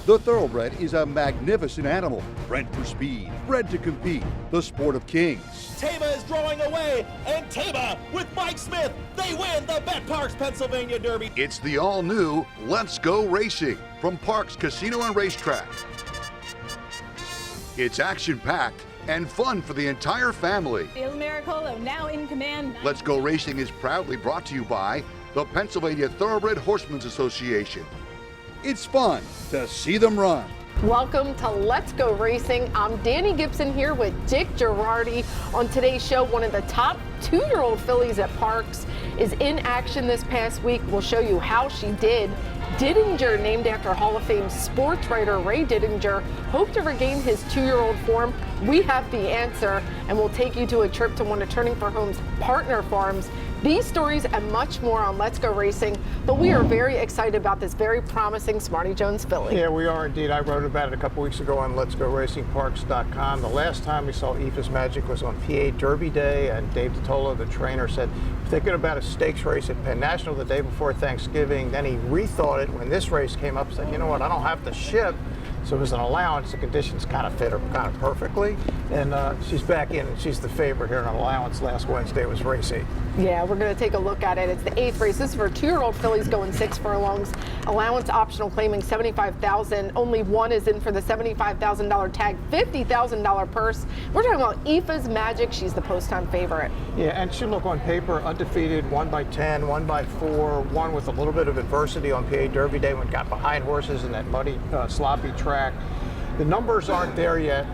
The Thoroughbred is a magnificent animal, bred for speed, bred to compete, the sport of kings. Tama is drawing away, and Tama with Mike Smith, they win the Bet Parks Pennsylvania Derby. It's the all-new Let's Go Racing from Parks Casino and Racetrack. It's action-packed and fun for the entire family. Il Miracolo now in command. Let's Go Racing is proudly brought to you by the Pennsylvania Thoroughbred Horsemen's Association. It's fun to see them run. Welcome to Let's Go Racing. I'm Danny Gibson here with Dick Girardi. On today's show, one of the top 2-year-old fillies at Parks is in action this past week. We'll show you how she did. Didinger, named after Hall of Fame sports writer Ray Didinger, hoped to regain his 2-year-old form. We have the answer, and we'll take you to a trip to one of Turning for Home's partner farms. These stories and much more on Let's Go Racing, but we are very excited about this very promising Smarty Jones filly. Yeah, we are indeed. I wrote about it a couple weeks ago on Let'sGoRacingParks.com. The last time we saw Aoife's Magic was on PA Derby Day, and Dave DiTolo, the trainer, said, thinking about a stakes race at Penn National the day before Thanksgiving. Then he rethought it when this race came up, said, you know what, I don't have to ship. So as an allowance, the conditions kind of fit her kind of perfectly. And she's back in, and she's the favorite here in an allowance. Last Wednesday was race 8. Yeah, we're going to take a look at it. It's the 8th race. This is for 2-year-old fillies going 6 furlongs. Allowance optional claiming $75,000. Only one is in for the $75,000 tag, $50,000 purse. We're talking about Aoife's Magic. She's the post-time favorite. Yeah, and she look on paper undefeated, 1 by 10, 1 by 4, one with a little bit of adversity on PA Derby Day when it got behind horses in that muddy, sloppy track. The numbers aren't there yet,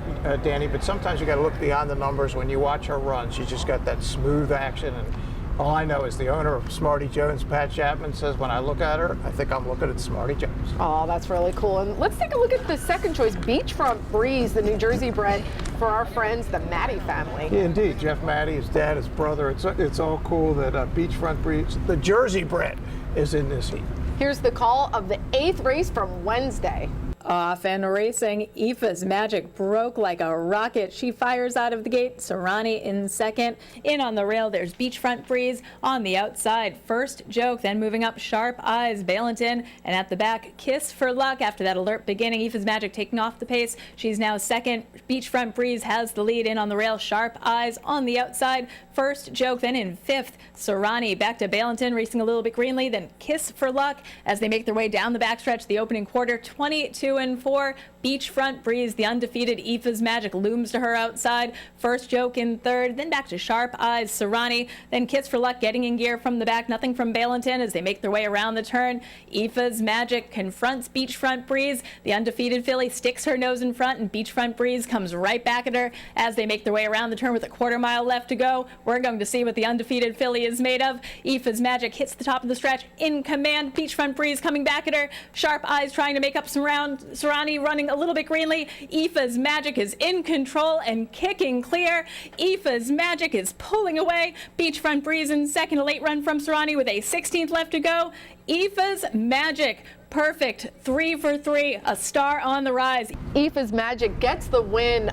Danny, but sometimes you got to look beyond the numbers. When you watch her run, she's just got that smooth action. And all I know is the owner of Smarty Jones, Pat Chapman, says when I look at her, I think I'm looking at Smarty Jones. Oh, that's really cool. And let's take a look at the second choice, Beachfront Breeze, the New Jersey bred for our friends, the Maddie family. Yeah, indeed. Jeff Maddie, his dad, his brother. It's all cool that Beachfront Breeze, the Jersey bred, is in this heat. Here's the call of the 8th race from Wednesday. Off and racing, Aoife's Magic broke like a rocket. She fires out of the gate. Serrani in second. In on the rail, there's Beachfront Breeze. On the outside, First Joke. Then moving up, Sharp Eyes, Valentin. And at the back, Kiss for Luck. After that alert beginning, Aoife's Magic taking off the pace. She's now second. Beachfront Breeze has the lead. In on the rail, Sharp Eyes. On the outside, First Joke. Then in 5th, Serrani. Back to Valentin, racing a little bit greenly. Then Kiss for Luck as they make their way down the backstretch. The opening quarter, 22 and 4. Beachfront Breeze, the undefeated Aoife's Magic, looms to her outside. First Joke in 3rd, then back to Sharp Eyes, Serrani, then Kiss for Luck getting in gear from the back. Nothing from Valentin as they make their way around the turn. Aoife's Magic confronts Beachfront Breeze. The undefeated filly sticks her nose in front, and Beachfront Breeze comes right back at her as they make their way around the turn with a quarter-mile left to go. We're going to see what the undefeated filly is made of. Aoife's Magic hits the top of the stretch in command. Beachfront Breeze coming back at her. Sharp Eyes trying to make up some ground. Serrani running a little bit greenly. Aoife's Magic is in control and kicking clear. Aoife's Magic is pulling away. Beachfront Breeze in second, a late run from Serrani with a 16th left to go. Aoife's Magic, perfect, 3 for 3, a star on the rise. Aoife's Magic gets the win.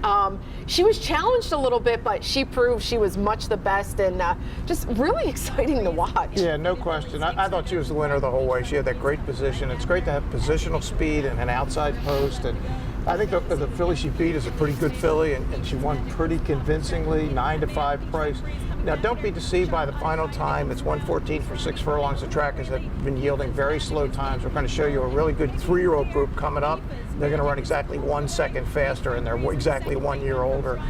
She was challenged a little bit, but she proved she was much the best, and just really exciting to watch. Yeah, no question. I thought she was the winner the whole way. She had that great position. It's great to have positional speed and an outside post, and I think the filly she beat is a pretty good filly, and she won pretty convincingly, 9-5 price. Now, don't be deceived by the final time. It's 1:14 for 6 furlongs. The trackers have been yielding very slow times. We're going to show you a really good 3-year-old group coming up. They're going to run exactly 1 second faster, and they're exactly 1 year older.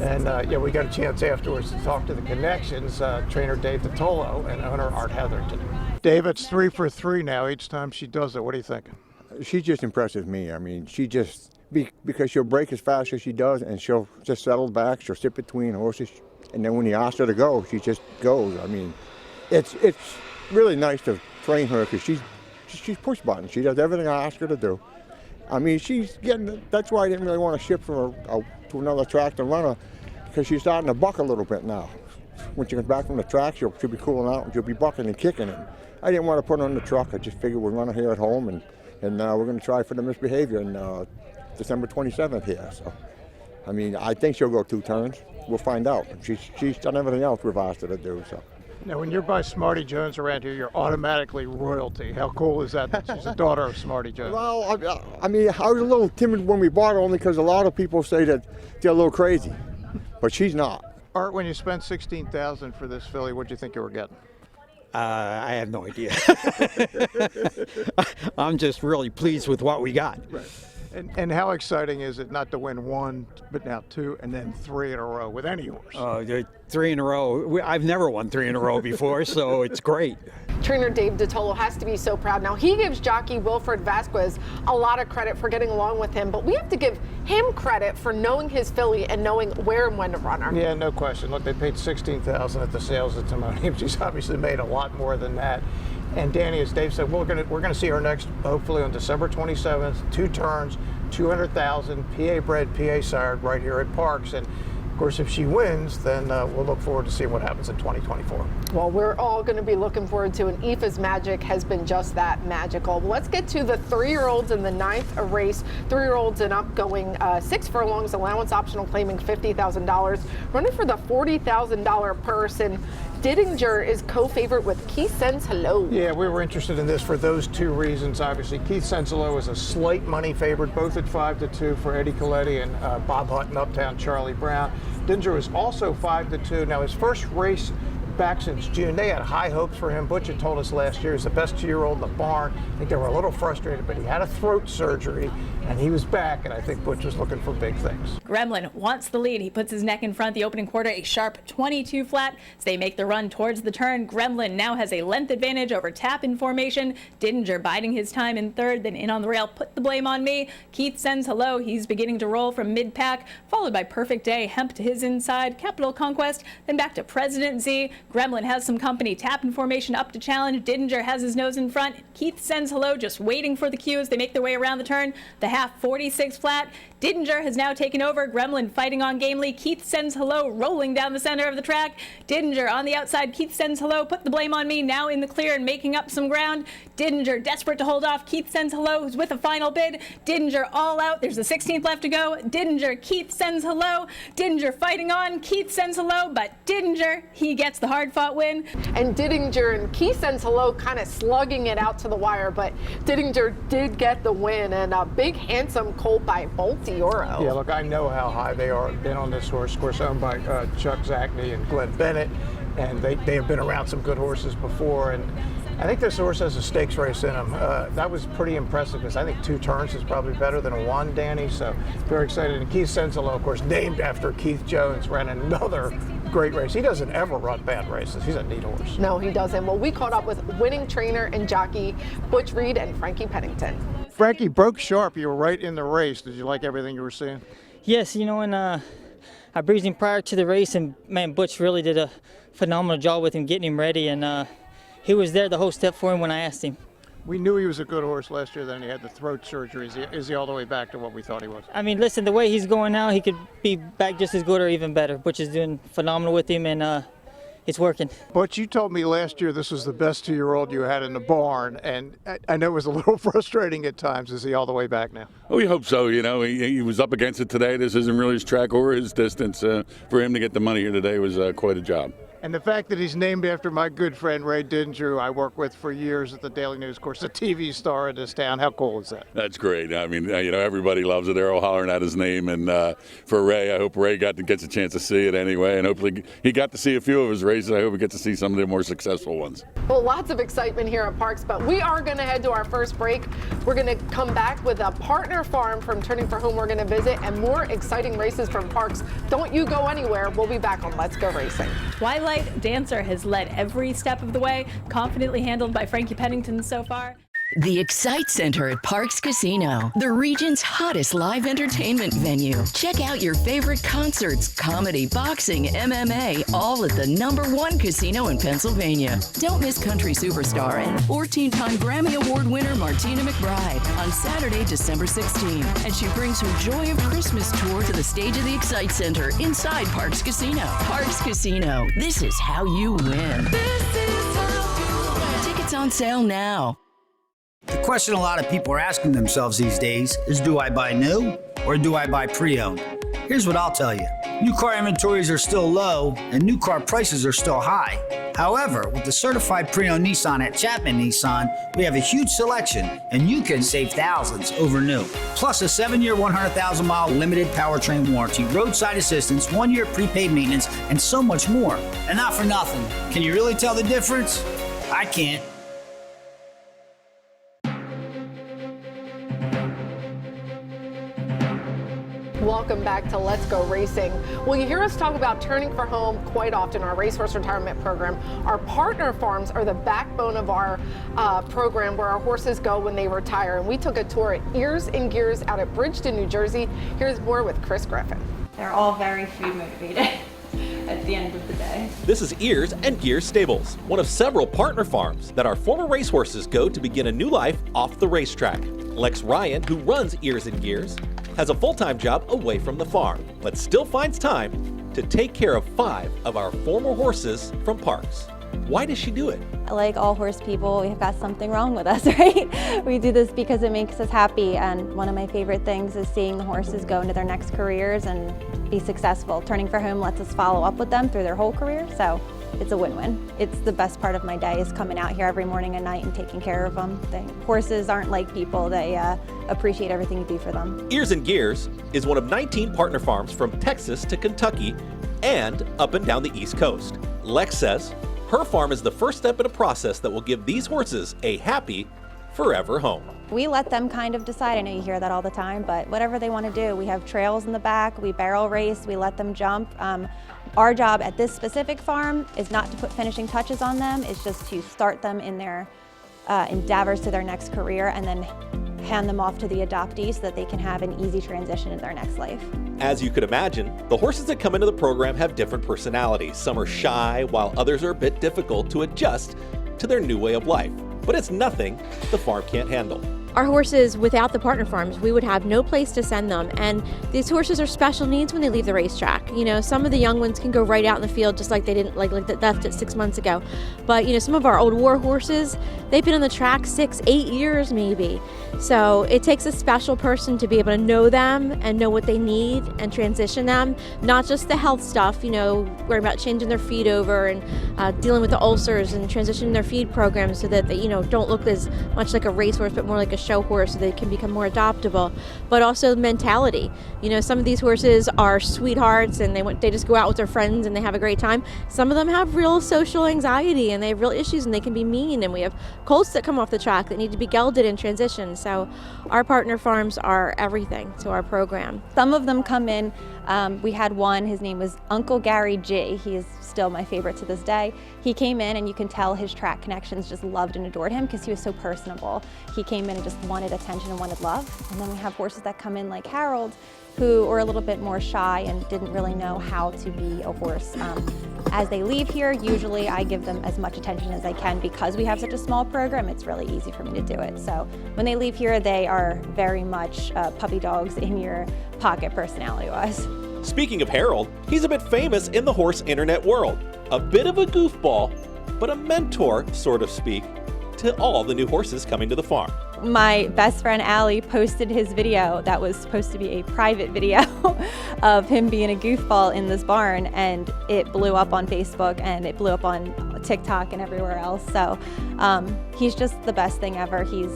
And yeah, we got a chance afterwards to talk to the connections, trainer Dave DiTolo and owner Art Heatherton. Dave, it's 3 for 3 now each time she does it. What are you thinking? She just impresses me. I mean, she just, because she'll break as fast as she does, and she'll just settle back. She'll sit between horses, and then when you ask her to go, she just goes. I mean, it's really nice to train her because she's push button. She does everything I ask her to do. I mean, she's getting. That's why I didn't really want to ship her to another track to run her, because she's starting to buck a little bit now. When she comes back from the track, she'll be cooling out and she'll be bucking and kicking it. I didn't want to put her on the truck. I just figured we'd run her here at home, and we're going to try for the misbehavior on December 27th here. So, I mean, I think she'll go 2 turns. We'll find out. She's done everything else we've asked her to do. So, Now, when you're by Smarty Jones around here, you're automatically royalty. How cool is that? She's a daughter of Smarty Jones. Well, I mean, I was a little timid when we bought her only because a lot of people say that they're a little crazy, but she's not. Art, when you spent $16,000 for this filly, what'd you think you were getting? I have no idea. I'm just really pleased with what we got. Right. And how exciting is it not to win one, but now two, and then three in a row with any horse? 3 in a row. I've never won 3 in a row before, so it's great. Trainer Dave DiTolo has to be so proud. Now, he gives jockey Wilfred Vasquez a lot of credit for getting along with him, but we have to give him credit for knowing his filly and knowing where and when to run her. Yeah, no question. Look, they paid $16,000 at the sales at Timonium. She's obviously made a lot more than that. And Danny, as Dave said, we're gonna see her next, hopefully on December 27th. 2 turns, 200,000, PA bred, PA sired, right here at Parks. And of course, if she wins, then we'll look forward to seeing what happens in 2024. Well, we're all going to be looking forward to, and Aoife's magic has been just that, magical. Let's get to the 3-year-olds in the 9th race. 3-year-olds and up going 6 furlongs, allowance optional claiming $50,000. Running for the $40,000 purse, and Didinger is co-favorite with Keith Sends Hello. Yeah, we were interested in this for those 2 reasons. Obviously, Keith Sends Hello is a slight money favorite, both at 5-2 for Eddie Coletti and Bob Hutton, Uptown Charlie Brown. Dinger was also 5-2. Now, his first race back since June, they had high hopes for him. Butch had told us last year he's the best 2-year-old in the barn. I think they were a little frustrated, but he had a throat surgery and he was back, and I think Butch was looking for big things. Gremlin wants the lead. He puts his neck in front the opening quarter, a sharp 22 flat. As they make the run towards the turn, Gremlin now has a length advantage over Tap in formation. Didinger biding his time in third, then in on the rail, put the blame on me. Keith Sends Hello. He's beginning to roll from mid-pack, followed by Perfect Day, Hemp to his inside, Capital Conquest, then back to President Z. Gremlin has some company. Tap in formation up to challenge. Didinger has his nose in front. Keith Sends Hello just waiting for the cues. They make their way around the turn. The half 46 flat. Didinger has now taken over. Gremlin fighting on gamely. Keith Sends Hello rolling down the center of the track. Didinger on the outside. Keith Sends Hello. Put the blame on me. Now in the clear and making up some ground. Didinger desperate to hold off. Keith Sends Hello who's with a final bid. Didinger all out. There's the 16th left to go. Didinger, Keith Sends Hello. Didinger fighting on. Keith Sends Hello, but Didinger, he gets the hard-fought win. And Didinger and Keith Sends Hello kind of slugging it out to the wire, but Didinger did get the win, and a big handsome colt by Bolt D'Oro. Yeah, look, I know how high they are. Been on this horse, of course, owned by Chuck Zachney and Glenn Bennett, and they have been around some good horses before, and I think this horse has a stakes race in him. That was pretty impressive because I think 2 turns is probably better than a 1, Danny, so very excited. And Keith Sends Hello, of course, named after Keith Jones, ran another great race. He doesn't ever run bad races. He's a neat horse. No, he doesn't. Well, we caught up with winning trainer and jockey Butch Reed and Frankie Pennington. Frankie, broke sharp. You were right in the race. Did you like everything you were seeing? Yes, you know, and I breezed him prior to the race, and man, Butch really did a phenomenal job with him, getting him ready, and he was there the whole step for him when I asked him. We knew he was a good horse last year, then he had the throat surgery. Is he all the way back to what we thought he was? I mean, listen, the way he's going now, he could be back just as good or even better. Butch is doing phenomenal with him, and it's working. But you told me last year this was the best 2-year-old you had in the barn, and I know it was a little frustrating at times. Is he all the way back now? Oh, we hope so. You know, he was up against it today. This isn't really his track or his distance. For him to get the money here today was quite a job. And the fact that he's named after my good friend Ray Didinger, who I worked with for years at the Daily News, of course, a TV star in this town. How cool is that? That's great. I mean, you know, everybody loves it. They're all hollering at his name. And for Ray, I hope Ray gets a chance to see it anyway. And hopefully he got to see a few of his races. I hope he gets to see some of the more successful ones. Well, lots of excitement here at Parks, but we are going to head to our first break. We're going to come back with a partner farm from Turning for Home we're going to visit, and more exciting races from Parks. Don't you go anywhere. We'll be back on Let's Go Racing. Twilight Dancer has led every step of the way, confidently handled by Frankie Pennington so far. The Excite Center at Parks Casino, the region's hottest live entertainment venue. Check out your favorite concerts, comedy, boxing, MMA, all at the #1 casino in Pennsylvania. Don't miss country superstar and 14-time Grammy Award winner Martina McBride on Saturday, December 16, as she brings her Joy of Christmas tour to the stage of the Excite Center inside Parks Casino. Parks Casino, this is how you win. This is how you win. Tickets on sale now. The question a lot of people are asking themselves these days is, do I buy new or do I buy pre-owned? Here's what I'll tell you. New car inventories are still low and new car prices are still high. However, with the certified pre-owned Nissan at Chapman Nissan, we have a huge selection and you can save thousands over new. Plus a 7-year, 100,000-mile limited powertrain warranty, roadside assistance, 1-year prepaid maintenance, and so much more. And not for nothing. Can you really tell the difference? I can't. Welcome back to Let's Go Racing. Well, you hear us talk about turning for home quite often in our racehorse retirement program. Our partner farms are the backbone of our program where our horses go when they retire. And we took a tour at Ears and Gears out at Bridgeton, New Jersey. Here's more with Chris Griffin. They're all very food motivated at the end of the day. This is Ears and Gears Stables, one of several partner farms that our former racehorses go to begin a new life off the racetrack. Lex Ryan, who runs Ears and Gears, has a full-time job away from the farm, but still finds time to take care of 5 of our former horses from Parks. Why does she do it? Like all horse people, we've got something wrong with us, right? We do this because it makes us happy, and one of my favorite things is seeing the horses go into their next careers and be successful. Turning for Home lets us follow up with them through their whole career, so it's a win-win. It's the best part of my day is coming out here every morning and night and taking care of them. Horses aren't like people, they appreciate everything you do for them. Ears and Gears is one of 19 partner farms from Texas to Kentucky and up and down the East Coast. Lex says her farm is the first step in a process that will give these horses a happy, forever home. We let them kind of decide. I know you hear that all the time, but whatever they want to do. We have trails in the back, we barrel race, we let them jump. Our job at this specific farm is not to put finishing touches on them, it's just to start them in their endeavors to their next career and then hand them off to the adoptees so that they can have an easy transition in their next life. As you could imagine, the horses that come into the program have different personalities. Some are shy, while others are a bit difficult to adjust to their new way of life. But it's nothing the farm can't handle. Our horses, without the partner farms, we would have no place to send them. And these horses are special needs when they leave the racetrack. You know, some of the young ones can go right out in the field just like they didn't, like they left it 6 months ago. But, you know, some of our old war horses, they've been on the track 6, 8 years maybe. So it takes a special person to be able to know them and know what they need and transition them. Not just the health stuff, you know, worrying about changing their feed over and dealing with the ulcers and transitioning their feed programs so that they, you know, don't look as much like a racehorse but more like a show horse so they can become more adoptable. But also mentality. You know, some of these horses are sweethearts and they just go out with their friends and they have a great time. Some of them have real social anxiety and they have real issues and they can be mean, and we have colts that come off the track that need to be gelded and transition. So our partner farms are everything to our program. Some of them come in, we had one, his name was Uncle Gary G. He is still my favorite to this day. He came in and you can tell his track connections just loved and adored him because he was so personable. He came in and just wanted attention and wanted love. And then we have horses that come in like Harold, who are a little bit more shy and didn't really know how to be a horse. As they leave here, usually I give them as much attention as I can because we have such a small program, it's really easy for me to do it. So when they leave here, they are very much puppy dogs in your pocket personality-wise. Speaking of Harold, he's a bit famous in the horse internet world. A bit of a goofball, but a mentor, so to speak, to all the new horses coming to the farm. My best friend Allie posted his video that was supposed to be a private video of him being a goofball in this barn, and it blew up on Facebook and it blew up on TikTok and everywhere else. So he's just the best thing ever. He's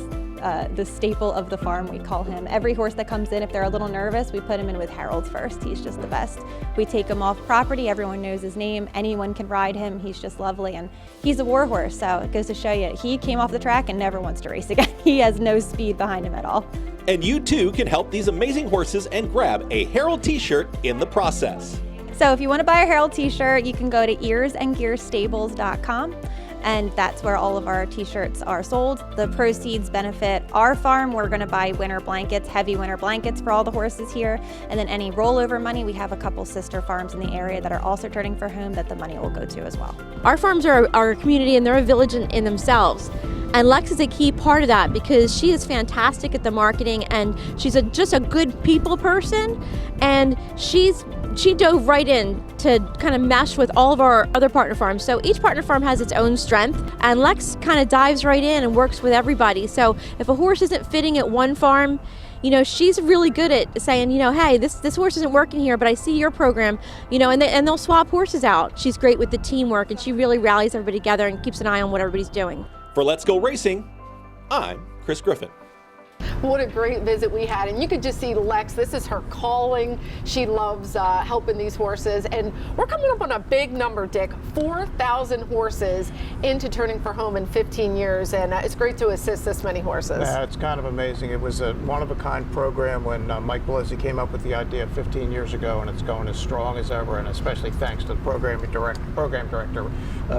the staple of the farm, we call him. Every horse that comes in, if they're a little nervous, we put him in with Harold first. He's just the best. We take him off property, everyone knows his name, anyone can ride him, he's just lovely, and he's a war horse, so it goes to show you, he came off the track and never wants to race again. He has no speed behind him at all. And you too can help these amazing horses and grab a Harold t-shirt in the process. So if you want to buy a Harold t-shirt, you can go to earsandgearstables.com. And that's where all of our t-shirts are sold. The proceeds benefit our farm. We're gonna buy winter blankets, heavy winter blankets for all the horses here. And then any rollover money, we have a couple sister farms in the area that are also turning for home that the money will go to as well. Our farms are a community and they're a village in themselves. And Lex is a key part of that because she is fantastic at the marketing and she's just a good people person. And she dove right in to kind of mesh with all of our other partner farms. So each partner farm has its own strength, and Lex kind of dives right in and works with everybody. So if a horse isn't fitting at one farm, she's really good at saying, hey, this horse isn't working here, but I see your program, and they'll swap horses out. She's great with the teamwork, and she really rallies everybody together and keeps an eye on what everybody's doing. For Let's Go Racing, I'm Chris Griffin. What a great visit we had, and you could just see Lex. This is her calling. She loves helping these horses, and we're coming up on a big number, Dick. 4,000 horses into turning for home in 15 years, and it's great to assist this many horses. Yeah, it's kind of amazing. It was a one-of-a-kind program when Mike Bellezzi came up with the idea 15 years ago, and it's going as strong as ever, and especially thanks to the program director,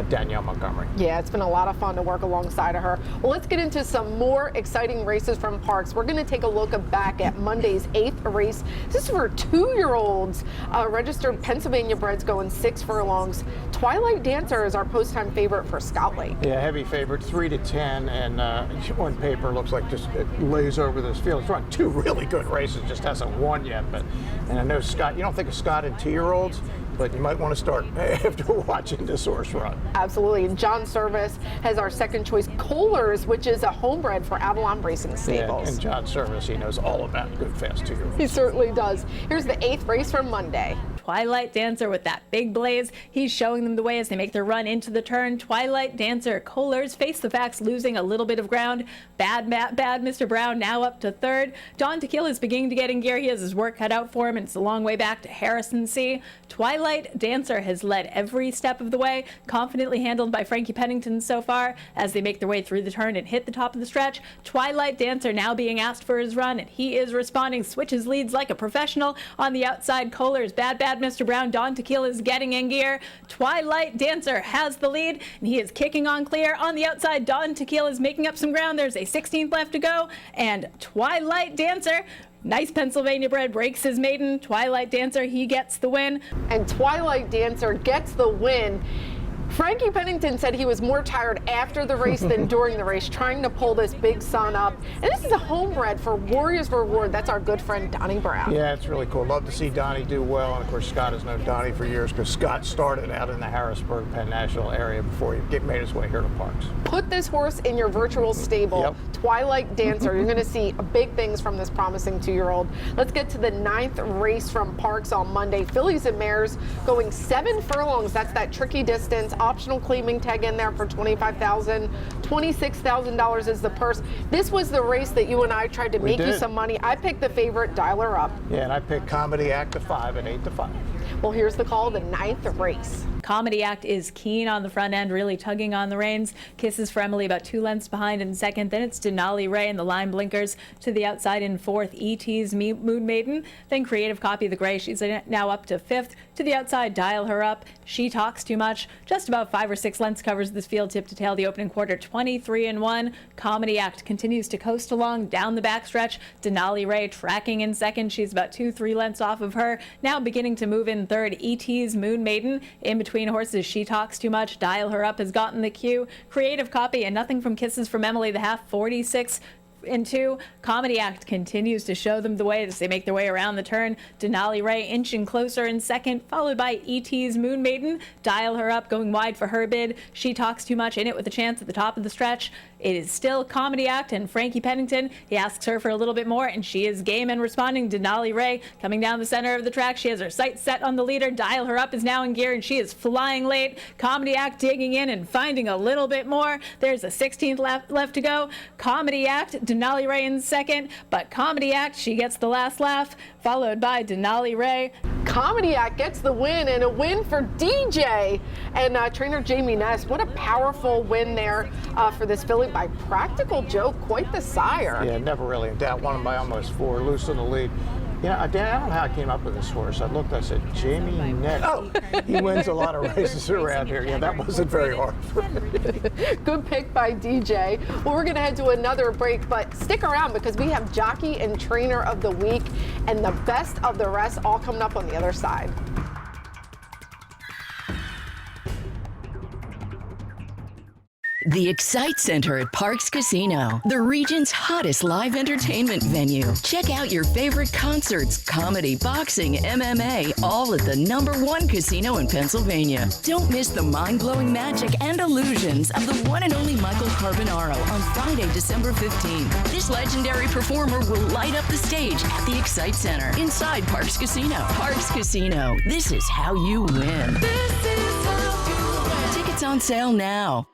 Danielle Montgomery. Yeah, it's been a lot of fun to work alongside of her. Well, let's get into some more exciting races from Parks. We're going to take a look back at Monday's 8th race. This is for 2-year-olds, registered Pennsylvania breds going 6 furlongs. Twilight Dancer is our post-time favorite for Scott Lake. Yeah, heavy favorite, 3-10, and on paper looks like just it lays over this field. It's run 2 really good races, just hasn't won yet. And I know Scott, you don't think of Scott in 2-year-olds, but you might want to start after watching this horse run. Absolutely. And John Service has our second choice, Kohlers, which is a homebred for Avalon Racing Stables. Yeah, and John Service, he knows all about good, fast 2-year-olds. He certainly does. Here's the 8th race from Monday. Twilight Dancer with that big blaze. He's showing them the way as they make their run into the turn. Twilight Dancer, Kohlers face the facts, losing a little bit of ground. Bad Mr. Brown now up to 3rd. Don Tequila is beginning to get in gear. He has his work cut out for him, and it's a long way back to Harrison C. Twilight Dancer has led every step of the way, confidently handled by Frankie Pennington so far as they make their way through the turn and hit the top of the stretch. Twilight Dancer now being asked for his run, and he is responding, switches leads like a professional. On the outside, Kohlers, Bad Mr. Brown, Don Tequila is getting in gear. Twilight Dancer has the lead, and he is kicking on clear. On the outside, Don Tequila is making up some ground. There's a 16th left to go, and Twilight Dancer, nice Pennsylvania bred, breaks his maiden. Twilight Dancer, he gets the win. And Twilight Dancer gets the win. Frankie Pennington said he was more tired after the race than during the race, trying to pull this big son up. And this is a homebred for Warriors Reward. That's our good friend Donnie Brown. Yeah, it's really cool. Love to see Donnie do well. And of course, Scott has known Donnie for years because Scott started out in the Harrisburg Penn National area before he made his way here to Parks. Put this horse in your virtual stable. Yep. Twilight Dancer. You're going to see big things from this promising 2-year-old. Let's get to the 9th race from Parks on Monday. Fillies and mares going 7 furlongs. That's that tricky distance. Optional claiming tag in there for $25,000. $26,000 is the purse. This was the race that you and I tried to make you some money. I picked the favorite, Dial Her Up. Yeah, and I picked Comedy Act to 5 at 8-5. Well, here's the call, the 9th race. Comedy Act is keen on the front end, really tugging on the reins. Kisses for Emily about 2 lengths behind in 2nd. Then it's Denali Ray and the line blinkers to the outside in 4th. E.T.'s Moon Maiden. Then Creative Copy the Gray. She's now up to 5th. To the outside, Dial Her Up. She Talks Too Much. Just about 5 or 6 lengths covers this field, tip to tail the opening quarter. 23-1. Comedy Act continues to coast along down the backstretch. Denali Ray tracking in 2nd. She's about 2-3 lengths off of her. Now beginning to move in 3rd. E.T.'s Moon Maiden. In between horses, She Talks Too Much. Dial Her Up has gotten the cue. Creative Copy and Nothing from Kisses from Emily the half, 46 in 2. Comedy Act continues to show them the way as they make their way around the turn. Denali Ray inching closer in 2nd, followed by E.T.'s Moon Maiden. Dial Her Up going wide for her bid. She Talks Too Much in it with a chance at the top of the stretch. It is still Comedy Act and Frankie Pennington. He asks her for a little bit more, and she is game and responding. Denali Ray coming down the center of the track. She has her sights set on the leader. Dial Her Up is now in gear, and she is flying late. Comedy Act digging in and finding a little bit more. There's a 16th left to go. Comedy Act, Denali Ray in 2nd, but Comedy Act, she gets the last laugh, followed by Denali Ray. Comedy Act gets the win, and a win for DJ and trainer Jamie Ness. What a powerful win there for this filly by Practical Joke, quite the sire. Yeah, never really in doubt. Won him by almost 4, loose in the lead. Yeah, Dan, I don't know how I came up with this horse. I looked, I said, Jamie Ness. Oh, he wins a lot of races around here. Yeah, that wasn't very hard for me. Good pick by DJ. Well, we're going to head to another break, but stick around because we have Jockey and Trainer of the Week and the best of the rest all coming up on the other side. The Excite Center at Parks Casino, the region's hottest live entertainment venue. Check out your favorite concerts, comedy, boxing, MMA, all at the #1 casino in Pennsylvania. Don't miss the mind-blowing magic and illusions of the one and only Michael Carbonaro on Friday, December 15th. This legendary performer will light up the stage at the Excite Center inside Parks Casino. Parks Casino, this is how you win. This is how you win. Tickets on sale now.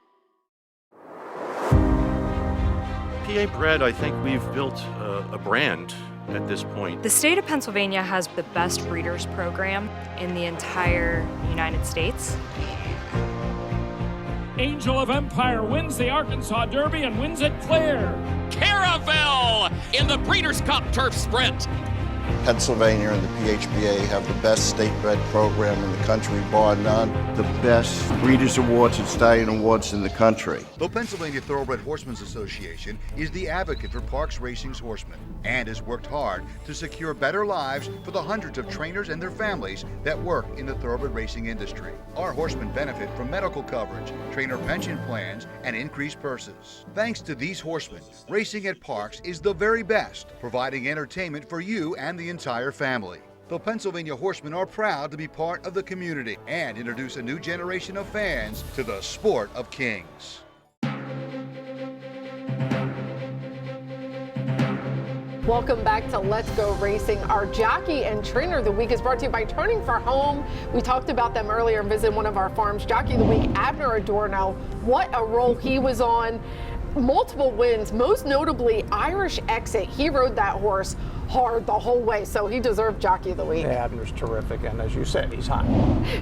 PA Bred, I think we've built a brand at this point. The state of Pennsylvania has the best breeders program in the entire United States. Angel of Empire wins the Arkansas Derby and wins it clear. Caravel in the Breeders' Cup Turf Sprint. Pennsylvania and the PHBA have the best state-bred program in the country, bar none. The best Breeders' Awards and Stallion Awards in the country. The Pennsylvania Thoroughbred Horsemen's Association is the advocate for Parks Racing's horsemen and has worked hard to secure better lives for the hundreds of trainers and their families that work in the thoroughbred racing industry. Our horsemen benefit from medical coverage, trainer pension plans, and increased purses. Thanks to these horsemen, racing at Parks is the very best, providing entertainment for you and the entire family. The Pennsylvania Horsemen are proud to be part of the community and introduce a new generation of fans to the sport of kings. Welcome back to Let's Go Racing. Our jockey and trainer of the week is brought to you by Turning for Home. We talked about them earlier and visited one of our farms. Jockey of the week, Abner Adorno. What a role he was on. Multiple wins, most notably Irish Exit. He rode that horse hard the whole way, so he deserved Jockey of the Week. Yeah, Abner's terrific, and as you said, he's hot.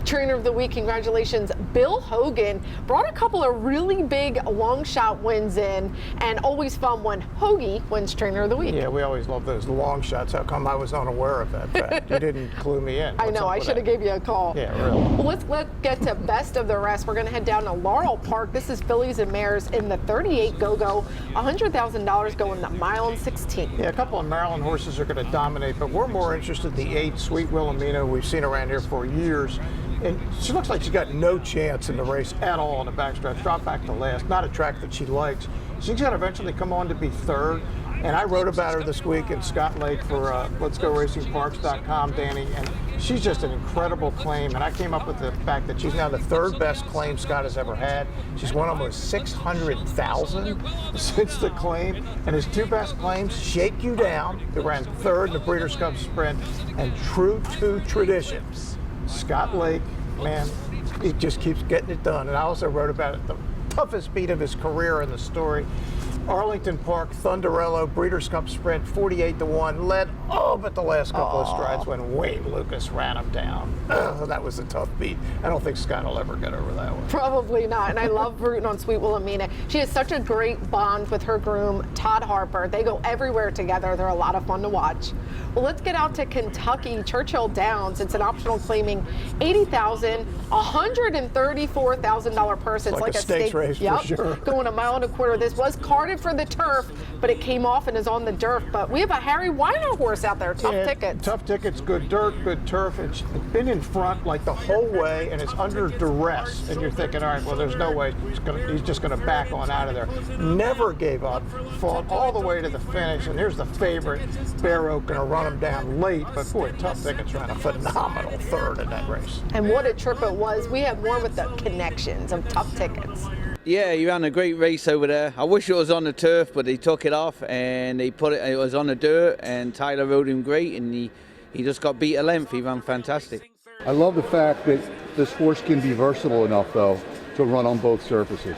Trainer of the Week, congratulations. Bill Hogan brought a couple of really big long shot wins in, and always fun when Hoagie wins Trainer of the Week. Yeah, we always love those long shots. How come I was unaware of that fact? You didn't clue me in. I know, I should have gave you a call. Yeah, really. Well, let's get to best of the rest. We're going to head down to Laurel Park. This is fillies and mares in the 38 Go-Go. $100,000 going the mile and 16. Yeah, a couple of Maryland horses are going to dominate, but we're more interested in the 8 Sweet Wilhelmina. We've seen around here for years, and she looks like she's got no chance in the race at all on the backstretch. Drop back to last. Not a track that she likes. She's going to eventually come on to be third. And I wrote about her this week in Scott Lake for Let'sGoRacingParks.com, Danny, and she's just an incredible claim. And I came up with the fact that she's now the third best claim Scott has ever had. She's won almost 600,000 since the claim. And his two best claims, Shake You Down, who ran third in the Breeders' Cup Sprint, and True to Tradition. Scott Lake, man, he just keeps getting it done. And I also wrote about it, the toughest beat of his career in the story. Arlington Park, Thunderello, Breeders' Cup Sprint, 48-1, led all but the last couple of strides when Wayne Lucas ran him down. That was a tough beat. I don't think Scott will ever get over that one. Probably not, and I love rooting on Sweet Wilhelmina. She has such a great bond with her groom, Todd Harper. They go everywhere together. They're a lot of fun to watch. Well, let's get out to Kentucky, Churchill Downs. It's an optional claiming $80,000, $134,000 purse. It's like a stakes race for sure. Going a mile and a quarter. This was carded for the turf, but it came off and is on the dirt. But we have a Harry Weiner horse out there. Tough tickets. Tough tickets, good dirt, good turf. It's been in front like the whole way, and it's under duress. And you're thinking, all right, well, there's no way he's just going to back on out of there. Never gave up, fought all the way to the finish. And here's the favorite, Bear Oak, going to run him down late. But boy, Tough Tickets ran a phenomenal third in that race. And what a trip it was. We have more with the connections of Tough Tickets. Yeah, he ran a great race over there. I wish it was on the turf, but he took it off and he put it was on the dirt, and Tyler rode him great, and he just got beat a length. He ran fantastic. I love the fact that this horse can be versatile enough, though, to run on both surfaces.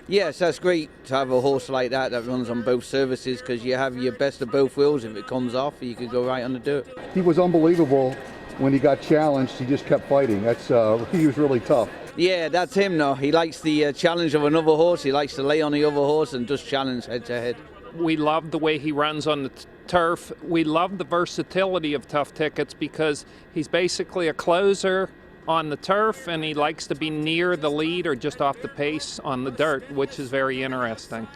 Yes, that's great to have a horse like that runs on both surfaces, because you have your best of both worlds. If it comes off, you could go right on the dirt. He was unbelievable when he got challenged. He just kept fighting. He was really tough. Yeah, that's him though. He likes the challenge of another horse. He likes to lay on the other horse and just challenge head to head. We love the way he runs on the turf. We love the versatility of Tough Tickets because he's basically a closer on the turf, and he likes to be near the lead or just off the pace on the dirt, which is very interesting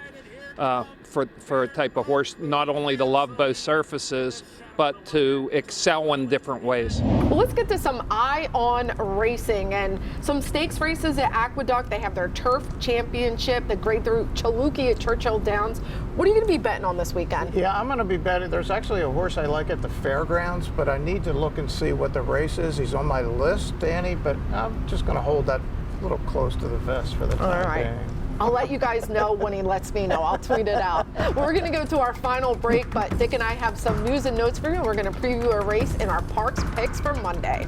for a type of horse, not only to love both surfaces, but to excel in different ways. Well, let's get to some eye-on racing and some stakes races at Aqueduct. They have their turf championship, the grade through Chaluki at Churchill Downs. What are you going to be betting on this weekend? Yeah, I'm going to be betting. There's actually a horse I like at the fairgrounds, but I need to look and see what the race is. He's on my list, Danny, but I'm just going to hold that a little close to the vest for the time being. I'll let you guys know when he lets me know. I'll tweet it out. We're going to go to our final break, but Dick and I have some news and notes for you. We're going to preview a race in our Parks picks for Monday.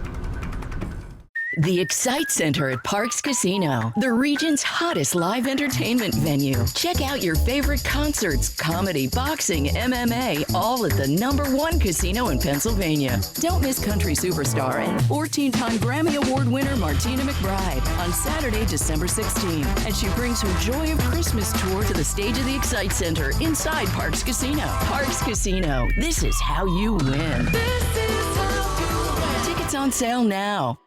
The Excite Center at Parks Casino, the region's hottest live entertainment venue. Check out your favorite concerts, comedy, boxing, MMA, all at the #1 casino in Pennsylvania. Don't miss country superstar and 14-time Grammy Award winner Martina McBride on Saturday, December 16, as she brings her Joy of Christmas tour to the stage of the Excite Center inside Parks Casino. Parks Casino, this is how you win. Tickets on sale now.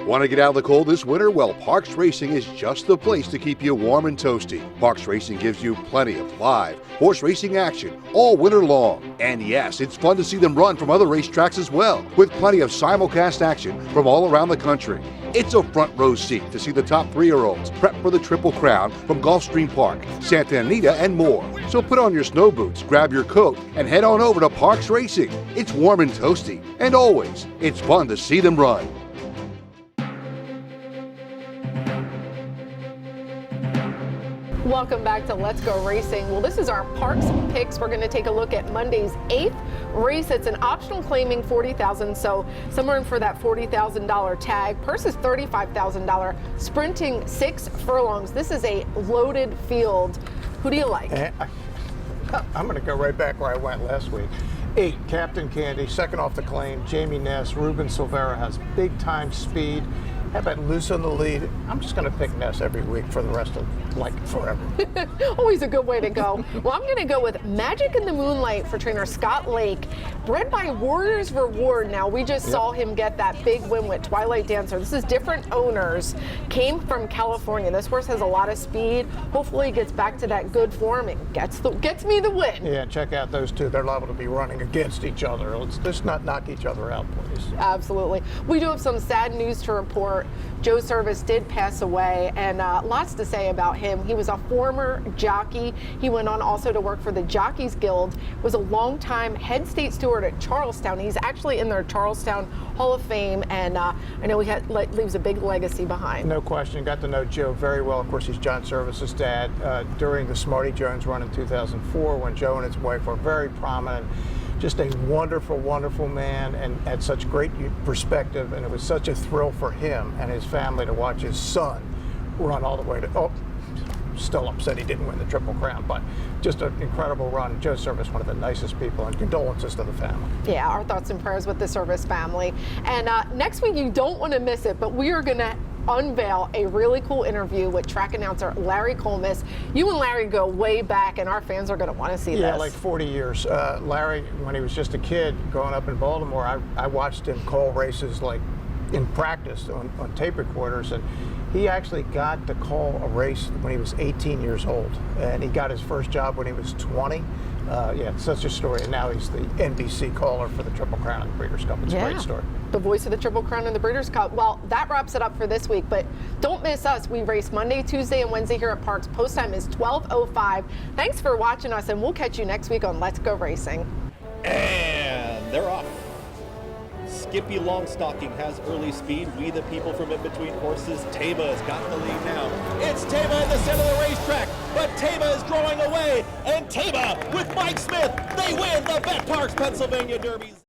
Want to get out of the cold this winter? Well, Parks Racing is just the place to keep you warm and toasty. Parks Racing gives you plenty of live horse racing action all winter long. And yes, it's fun to see them run from other racetracks as well, with plenty of simulcast action from all around the country. It's a front row seat to see the top 3-year-olds prep for the Triple Crown from Gulfstream Park, Santa Anita, and more. So put on your snow boots, grab your coat, and head on over to Parks Racing. It's warm and toasty, and always, it's fun to see them run. Welcome back to Let's Go Racing. Well, this is our Parks picks. We're going to take a look at Monday's 8th race. It's an optional claiming $40,000, so somewhere in for that $40,000 tag. Purse is $35,000, sprinting 6 furlongs. This is a loaded field. Who do you like? I'm going to go right back where I went last week. 8, Captain Candy, second off the claim. Jamie Ness, Ruben Silvera has big time speed. How about Loose on the lead? I'm just going to pick Ness every week for the rest of, forever. Always a good way to go. Well, I'm going to go with Magic in the Moonlight for trainer Scott Lake, bred by Warriors Reward. Now, we just saw him get that big win with Twilight Dancer. This is different owners, came from California. This horse has a lot of speed. Hopefully, he gets back to that good form and gets me the win. Yeah, check out those two. They're liable to be running against each other. Let's just not knock each other out, please. Absolutely. We do have some sad news to report. Joe Service did pass away, and lots to say about him. He was a former jockey. He went on also to work for the Jockeys Guild, was a longtime head state steward at Charlestown. He's actually in their Charlestown Hall of Fame, and I know he leaves a big legacy behind. No question. Got to know Joe very well. Of course, he's John Service's dad. During the Smarty Jones run in 2004, when Joe and his wife were very prominent. Just a wonderful, wonderful man, and had such great perspective, and it was such a thrill for him and his family to watch his son run all the way to, still upset he didn't win the Triple Crown, but just an incredible run. Joe Service, one of the nicest people, and condolences to the family. Yeah, our thoughts and prayers with the Service family. And next week, you don't want to miss it, but we are going to unveil a really cool interview with track announcer Larry Colmus. You and Larry go way back, and our fans are going to want to see this. Yeah, like 40 years. Larry, when he was just a kid growing up in Baltimore, I watched him call races like in practice on tape recorders, and he actually got to call a race when he was 18 years old, and he got his first job when he was 20. Yeah, it's such a story, and now he's the NBC caller for the Triple Crown and the Breeders' Cup. It's a great story. The voice of the Triple Crown and the Breeders' Cup. Well, that wraps it up for this week, but don't miss us. We race Monday, Tuesday, and Wednesday here at Parks. Post time is 12:05. Thanks for watching us, and we'll catch you next week on Let's Go Racing. And they're off. Skippy Longstocking has early speed. We the people from in between horses. Taba has got the lead now. It's Taba in the center of the racetrack, but Taba is drawing away. And Taba with Mike Smith, they win the Bet Parks Pennsylvania Derbies.